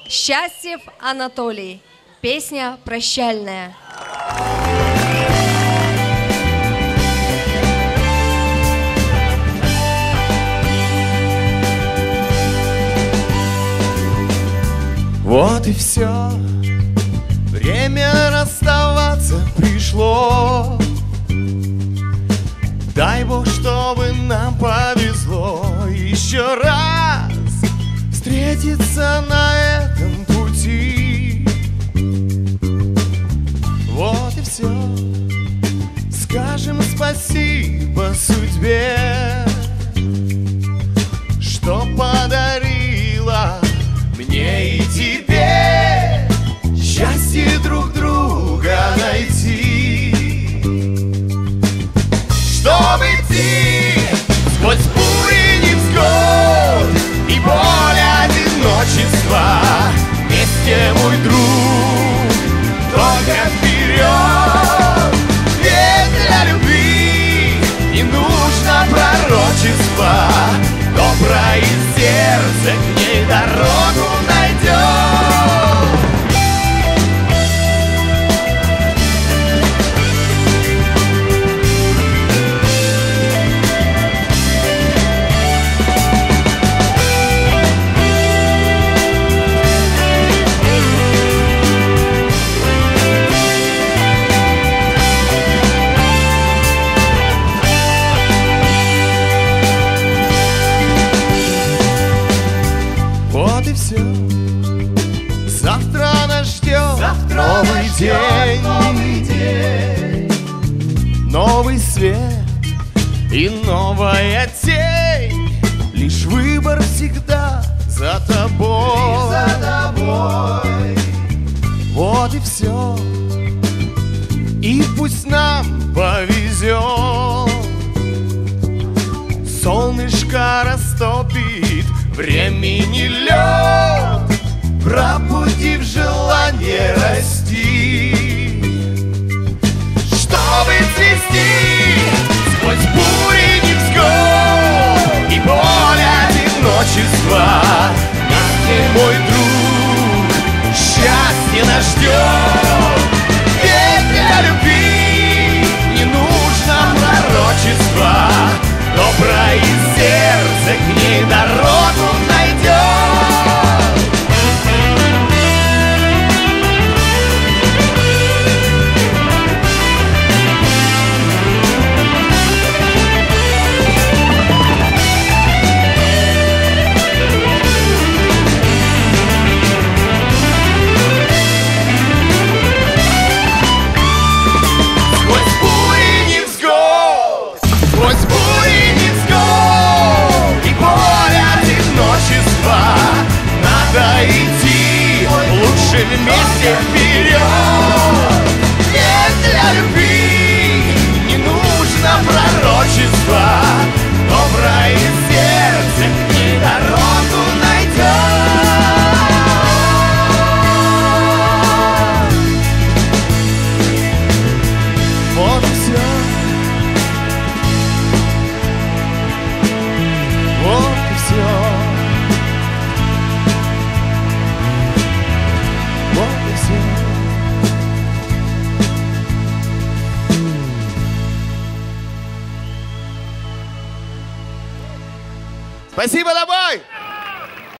Счастьев Анатолий. Песня «Прощальная». Вот и все, время расставаться пришло. Дай Бог, чтобы нам повезло еще раз встретиться на этом пути. Вот и все, скажем спасибо судьбе, что подарила мне и тебе счастье друг друга найти. Чтобы идти сквозь бури невзгод и боль одиночества, вместе, мой друг, только вперед. Ведь для любви не нужно пророчества, доброе сердце к ней дорогу найдет. Вот и все. Завтра нас ждет новый день, новый свет и новая тень. Лишь выбор всегда за тобой. Вот и все. И пусть нам повезет, солнышко растопит времени лед, пробудив желание расти. Чтобы цвести сквозь бури невзгод и боль одиночества, нас, мой друг, счастье нас ждет. Ведь для любви не нужно пророчества, доброе сердце к ней дорогу найдет. Сквозь бури невзгод, сквозь бури невзгод и боль одиночества, надо идти лучше вместе вперед. Ведь для любви не нужно пророчества, доброе сердце к ней дорогу найдет. Вот и все. Вот и все. Вот и все. Спасибо, домой!